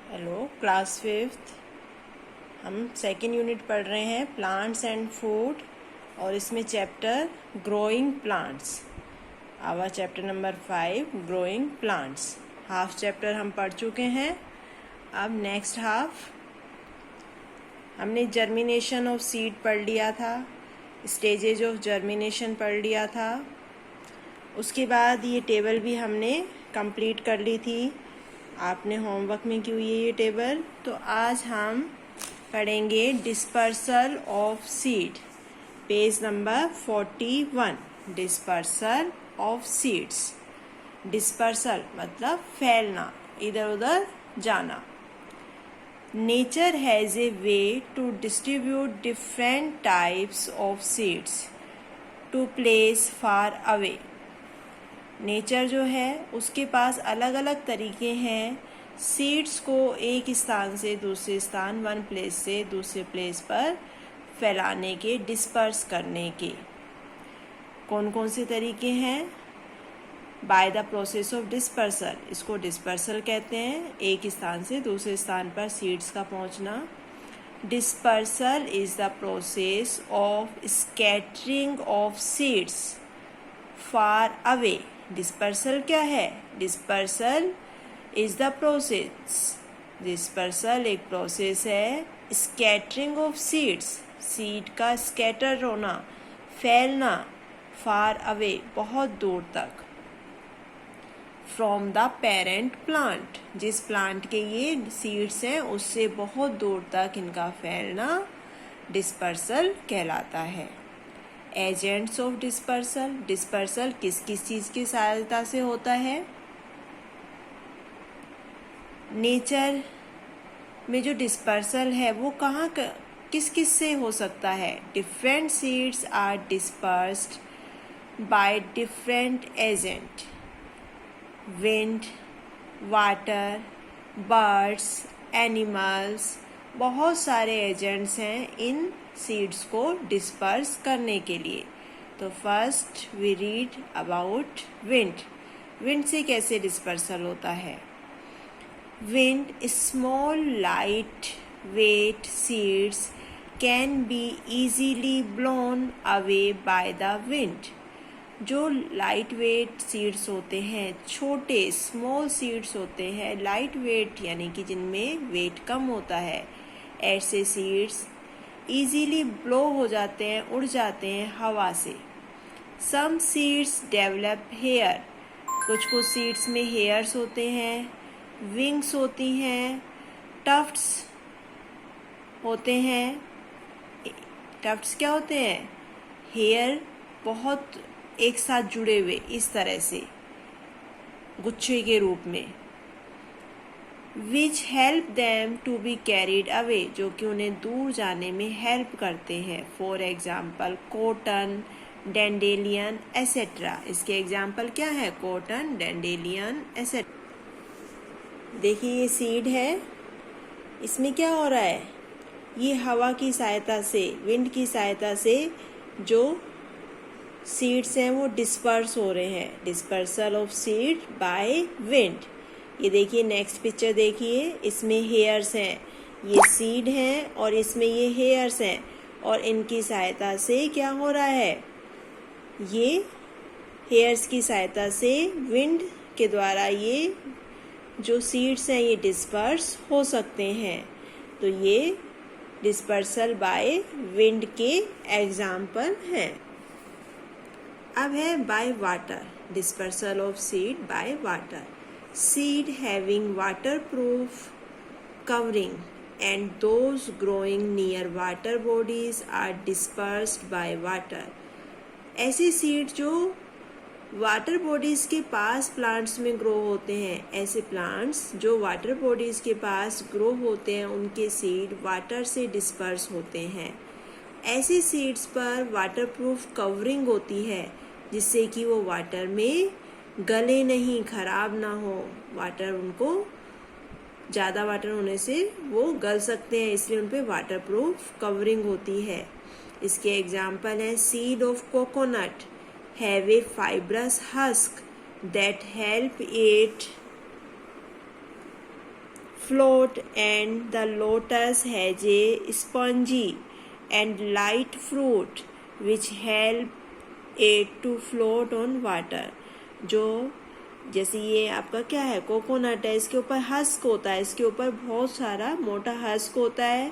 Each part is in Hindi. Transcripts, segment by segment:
Hello class fifth. हम सेकेंड यूनिट पढ़ रहे हैं प्लांट्स एंड फूड और इसमें chapter growing plants. Our chapter number 5 growing plants. Half chapter हम पढ़ चुके हैं। अब नेक्स्ट हाफ हमने जर्मिनेशन ऑफ सीड पढ़ लिया था, स्टेजेज ऑफ जर्मिनेशन पढ़ लिया था। उसके बाद ये टेबल भी हमने कंप्लीट कर ली थी, आपने होमवर्क में की हुई है ये टेबल। तो आज हम पढ़ेंगे dispersal of seed, page number 41। Dispersal of seeds. Dispersal मतलब फैलना, इधर उधर जाना। Nature has a way to distribute different types of seeds to place far away. Nature जो है उसके पास अलग अलग तरीके हैं सीड्स को एक स्थान से दूसरे स्थान, वन प्लेस से दूसरे प्लेस पर फैलाने के, डिस्पर्स करने के। कौन कौन से तरीके हैं? By the process of dispersal, इसको डिस्पर्सल कहते हैं, एक स्थान से दूसरे स्थान पर सीड्स का पहुंचना। Dispersal is the process of scattering of seeds far away. Dispersal क्या है? Dispersal is the process, dispersal एक प्रोसेस है स्कैटरिंग ऑफ सीड्स, सीड का स्कैटर होना, फैलना, फार अवे बहुत दूर तक, फ्रॉम द पेरेंट प्लांट, जिस प्लांट के ये सीड्स हैं उससे बहुत दूर तक इनका फैलना डिस्पर्सल कहलाता है। एजेंट्स ऑफ डिस्पर्सल, डिस्पर्सल किस किस चीज़ की सहायता से होता है? नेचर में जो डिस्पर्सल है वो कहाँ किस किस से हो सकता है? Different seeds are dispersed by different agent, wind, water, birds, animals, बहुत सारे एजेंट्स हैं इन सीड्स को डिस्पर्स करने के लिए। तो first we read about wind. Wind से कैसे डिस्पर्सल होता है? Wind small light weight seeds can be easily blown away by the wind. जो लाइट वेट सीड्स होते हैं, छोटे स्मॉल सीड्स होते हैं, लाइट वेट यानी कि जिनमें वेट कम होता है, ऐसे सीड्स इजीली ब्लो हो जाते हैं, उड़ जाते हैं हवा से। सम सीड्स डेवलप हेयर, कुछ कुछ सीड्स में हेयर्स होते हैं, विंग्स होती हैं, टफ्ट्स होते हैं। टफ्ट्स क्या होते हैं? हेयर बहुत एक साथ जुड़े हुए, इस तरह से गुच्छे के रूप में। Which help them to be carried away, जो कि उन्हें दूर जाने में हेल्प करते हैं। For example cotton, dandelion etcetera. इसके एग्जाम्पल क्या है? Cotton, dandelion etcetera. देखिए ये सीड है, इसमें क्या हो रहा है? ये हवा की सहायता से, विंड की सहायता से जो सीड्स हैं वो डिस्पर्स हो रहे हैं। Dispersal of seed by wind. ये देखिए नेक्स्ट पिक्चर देखिए, इसमें हेयर्स हैं, ये सीड हैं और इसमें ये हेयर्स हैं, और इनकी सहायता से क्या हो रहा है? ये हेयर्स की सहायता से विंड के द्वारा ये जो सीड्स हैं ये डिस्पर्स हो सकते हैं। तो ये डिस्पर्सल बाय विंड के एग्जाम्पल हैं। अब है by water, dispersal of seed by water. Seed having waterproof covering and those growing near water bodies are dispersed by water. ऐसे सीड जो वाटर बॉडीज के पास प्लांट्स में ग्रो होते हैं, ऐसे प्लांट्स जो वाटर बॉडीज के पास ग्रो होते हैं उनके सीड वाटर से डिस्पर्स होते हैं। ऐसे सीड्स पर वाटरप्रूफ कवरिंग होती है जिससे कि वो वाटर में गले नहीं, खराब ना हो। वाटर उनको ज़्यादा वाटर होने से वो गल सकते हैं, इसलिए उन पर वाटरप्रूफ कवरिंग होती है। इसके एग्जाम्पल हैं seed of coconut have a fibrous husk that help it float, and the lotus has a spongy and light fruit which help it to float on water. जो जैसे ये आपका क्या है, कोकोनट है, इसके ऊपर हस्क होता है, इसके ऊपर बहुत सारा मोटा हस्क होता है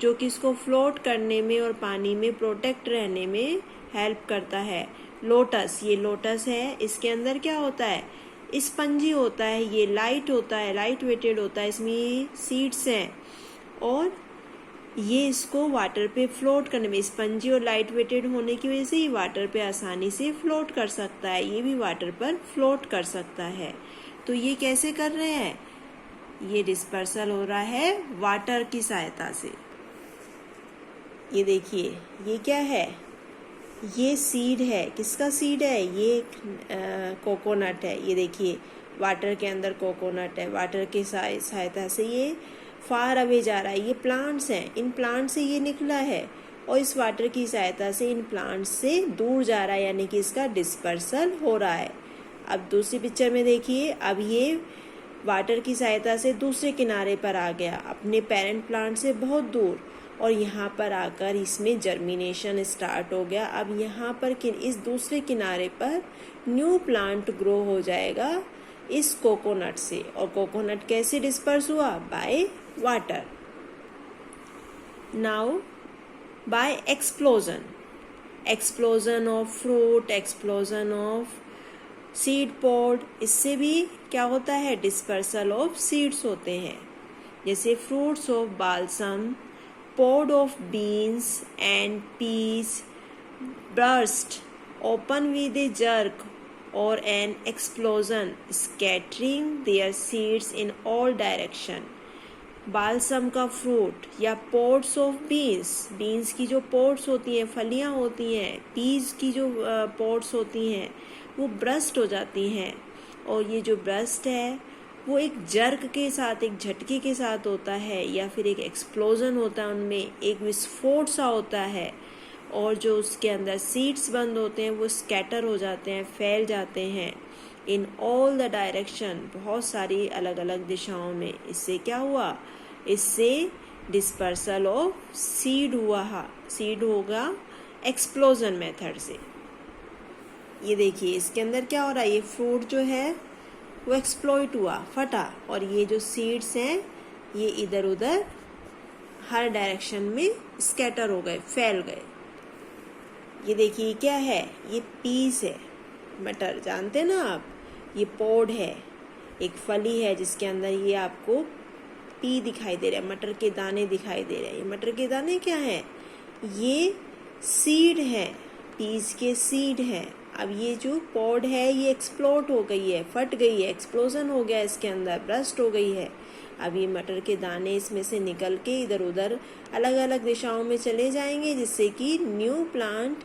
जो कि इसको फ्लोट करने में और पानी में प्रोटेक्ट रहने में हेल्प करता है. लोटस, ये लोटस है, इसके अंदर क्या होता है, स्पंजी होता है, ये लाइट होता है, लाइट वेटेड होता है, इसमें सीड्स हैं और ये इसको वाटर पे फ्लोट करने में, स्पंजी और लाइट वेटेड होने की वजह से ये वाटर पे आसानी से फ्लोट कर सकता है. ये भी वाटर पर फ्लोट कर सकता है. तो ये कैसे कर रहे हैं, ये डिस्पर्सल हो रहा है वाटर की सहायता से. ये देखिए, ये क्या है, ये सीड है. किसका सीड है, ये कोकोनट है. ये देखिए, वाटर के अंदर कोकोनट है, वाटर की सहायता से ये फार अवे जा रहा है. ये प्लांट्स हैं, इन प्लांट से ये निकला है और इस वाटर की सहायता से इन प्लांट्स से दूर जा रहा है, यानी कि इसका डिस्पर्सल हो रहा है. अब दूसरी पिक्चर में देखिए, अब ये वाटर की सहायता से दूसरे किनारे पर आ गया, अपने पेरेंट प्लांट से बहुत दूर, और यहाँ पर आकर इसमें जर्मिनेशन स्टार्ट हो गया. अब यहाँ पर इस दूसरे किनारे पर न्यू प्लांट ग्रो हो जाएगा इस कोकोनट से. और कोकोनट कैसे डिस्पर्स हुआ, by water. Now by explosion, explosion of fruit, explosion of seed pod, इससे भी क्या होता है, डिस्पर्सल ऑफ सीड्स होते हैं. जैसे fruits of balsam, pod of beans and peas burst open with a jerk or an explosion, scattering their seeds in all direction. Balsam का फ्रूट या पोड्स ऑफ बीन्स, बीन्स की जो पोड्स होती हैं, फलियां होती हैं, पीज की जो पोड्स होती हैं, वो ब्रस्ट हो जाती हैं. और ये जो ब्रस्ट है वो एक जर्क के साथ, एक झटके के साथ होता है, या फिर एक एक्सप्लोजन होता है, उनमें एक विस्फोट सा होता है, और जो उसके अंदर सीड्स बंद होते हैं वो स्कैटर हो जाते हैं, फैल जाते हैं इन ऑल द डायरेक्शन, बहुत सारी अलग अलग दिशाओं में. इससे क्या हुआ, इससे डिस्पर्सल ऑफ सीड हुआ. सीड होगा एक्सप्लोजन मेथड से. ये देखिए, इसके अंदर क्या हो रहा है, ये फ्रूट जो है वो एक्सप्लोइट हुआ, फटा, और ये जो सीड्स हैं ये इधर उधर हर डायरेक्शन में स्कैटर हो गए, फैल गए. ये देखिए क्या है, ये पीस है, मटर जानते ना आप, ये पॉड है, एक फली है जिसके अंदर ये आपको पी दिखाई दे रहा है, मटर के दाने दिखाई दे रहे हैं. ये मटर के दाने क्या हैं, ये सीड है, पीस के सीड हैं. अब ये जो पॉड है ये एक्सप्लोड हो गई है, फट गई है, एक्सप्लोजन हो गया, इसके अंदर ब्रस्ट हो गई है. अब ये मटर के दाने इसमें से निकल के इधर उधर अलग अलग दिशाओं में चले जाएंगे, जिससे कि न्यू प्लांट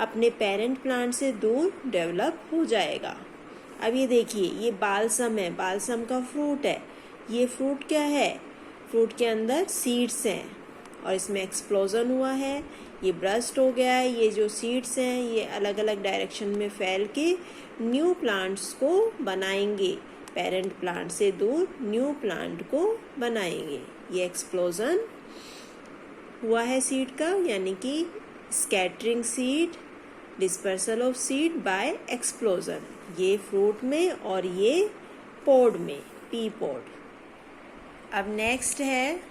अपने पेरेंट प्लांट से दूर डेवलप हो जाएगा. अब ये देखिए, ये बालसम है, बालसम का फ्रूट है. ये फ्रूट क्या है, फ्रूट के अंदर सीड्स हैं और इसमें एक्सप्लोजन हुआ है, ये ब्रस्ट हो गया है. ये जो सीड्स हैं ये अलग अलग डायरेक्शन में फैल के न्यू प्लांट्स को बनाएंगे, पेरेंट प्लांट से दूर न्यू प्लांट को बनाएंगे. ये एक्सप्लोजन हुआ है सीड का, यानी कि scattering seed, dispersal of seed by explosion. ये फ्रूट में और ये पॉड में, पी पॉड. अब नेक्स्ट है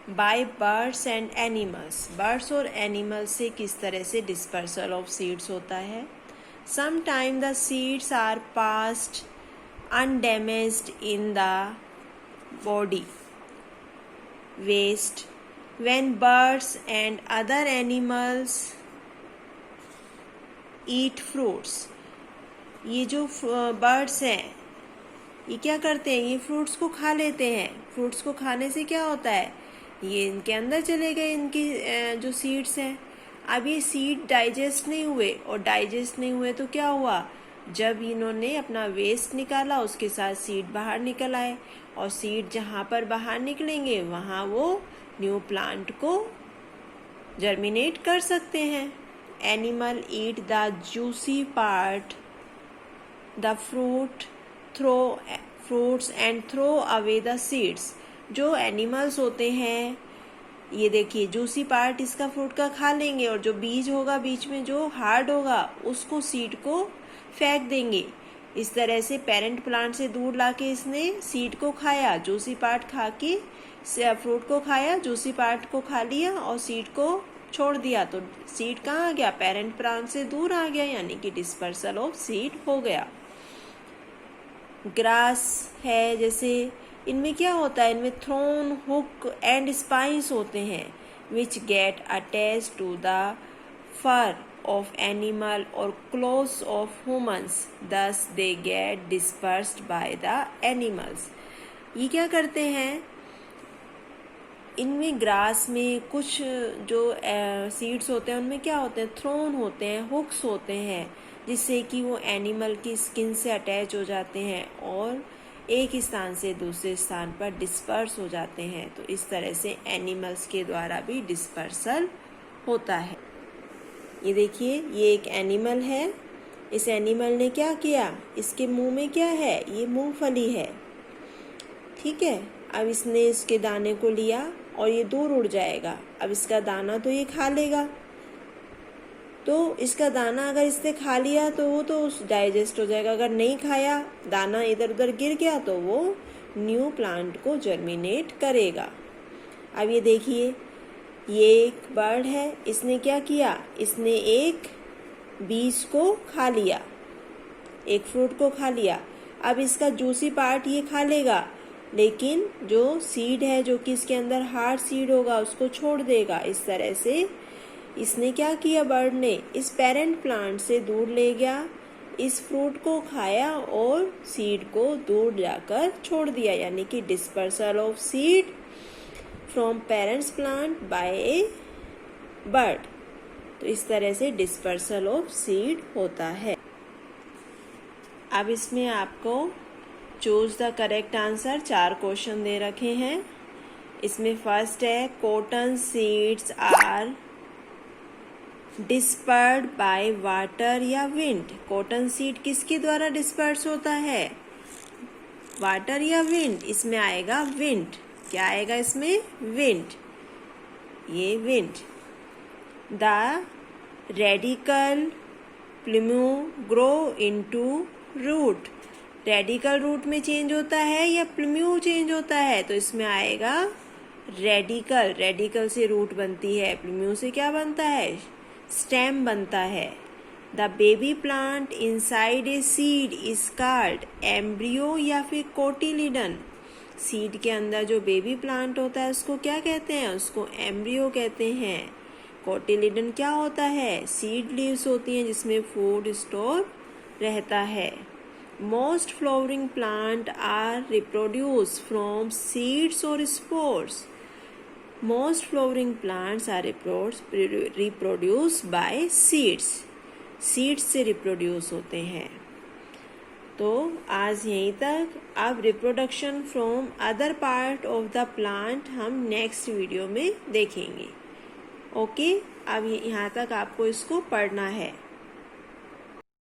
by birds and animals. Birds और एनिमल्स से किस तरह से डिस्पर्सल ऑफ सीड्स होता है. Some time the seeds are passed undamaged in the body waste when birds and other animals eat fruits. ये जो बर्ड्स हैं ये क्या करते हैं, ये फ्रूट्स को खा लेते हैं. फ्रूट्स को खाने से क्या होता है, ये इनके अंदर चले गए, इनकी जो सीड्स हैं. अब ये सीड डाइजेस्ट नहीं हुए, और डाइजेस्ट नहीं हुए तो क्या हुआ, जब इन्होंने अपना वेस्ट निकाला उसके साथ सीड बाहर निकल आए, और सीड जहाँ पर बाहर निकलेंगे वहाँ वो न्यू प्लांट को जर्मिनेट कर सकते हैं. Animal eat the juicy part the fruit fruits and throw away the seeds. जो एनिमल्स होते हैं, ये देखिए जूसी पार्ट इसका फ्रूट का खा लेंगे और जो बीज होगा बीच में जो हार्ड होगा उसको सीड को फेंक देंगे। इस तरह से पेरेंट प्लांट से दूर लाके इसने सीड को खाया, जूसी पार्ट खा के फ्रूट को खाया, जूसी पार्ट को खा लिया और सीड को छोड़ दिया। तो सीड कहाँ आ गया? पेरेंट प्लांट से दूर आ गया, यानी कि डिस्पर्सल ऑफ सीड हो गया। ग्रास है जैसे, इनमें क्या होता है? इनमें थ्रोन, हुक एंड स्पाइस होते हैं which get attach to the fur of animal और clothes of humans, thus they get dispersed by the animals. ये क्या करते हैं? इनमें ग्रास में कुछ जो सीड्स होते हैं उनमें क्या होते हैं? थ्रोन होते हैं, हुक्स होते हैं, जिससे कि वो एनिमल की स्किन से अटैच हो जाते हैं और एक स्थान से दूसरे स्थान पर डिस्पर्स हो जाते हैं। तो इस तरह से एनिमल्स के द्वारा भी डिस्पर्सल होता है। ये देखिए, ये एक एनिमल है। इस एनिमल ने क्या किया? इसके मुंह में क्या है? ये मूंगफली है, ठीक है। अब इसने इसके दाने को लिया और ये दूर उड़ जाएगा। अब इसका दाना तो ये खा लेगा, तो इसका दाना अगर इसने खा लिया तो वो तो डाइजेस्ट हो जाएगा। अगर नहीं खाया, दाना इधर उधर गिर गया, तो वो न्यू प्लांट को जर्मिनेट करेगा। अब ये देखिए, ये एक बर्ड है, इसने क्या किया? इसने एक बीज को खा लिया, एक फ्रूट को खा लिया। अब इसका जूसी पार्ट ये खा लेगा, लेकिन जो सीड है, जो कि इसके अंदर हार्ड सीड होगा, उसको छोड़ देगा। इस तरह से इसने क्या किया? बर्ड ने इस पेरेंट प्लांट से दूर ले गया, इस फ्रूट को खाया और सीड को दूर जाकर छोड़ दिया, यानी कि dispersal of seed from parents plant by A bird. तो इस तरह से डिस्पर्सल ऑफ सीड होता है। अब इसमें आपको choose the correct answer 4 question दे रखे हैं। इसमें फर्स्ट है cotton seeds are dispersed by water या विंड। कॉटन सीड किसके द्वारा डिस्पर्स होता है? वाटर या विंड? इसमें आएगा विंड। क्या आएगा इसमें? विंड। ये wind. The radicle plumule grow into root. Radicle root में चेंज होता है या प्लूम्यू चेंज होता है? तो इसमें आएगा रेडिकल। रेडिकल से रूट बनती है, प्लूम्यू से क्या बनता है? स्टेम बनता है। The baby plant inside a seed is called embryo या फिर कोटिलिडन। सीड के अंदर जो बेबी प्लांट होता है उसको क्या कहते हैं? उसको एम्ब्रियो कहते हैं। कोटिलिडन क्या होता है? सीड लीव्स होती हैं जिसमें फूड स्टोर रहता है। Most flowering plant are reproduce from seeds और spores. Most flowering plants are reproduced by seeds. Seeds से reproduce होते हैं। तो आज यहीं तक। अब reproduction from other part of the plant हम next वीडियो में देखेंगे। ओके, अब यहाँ तक आपको इसको पढ़ना है।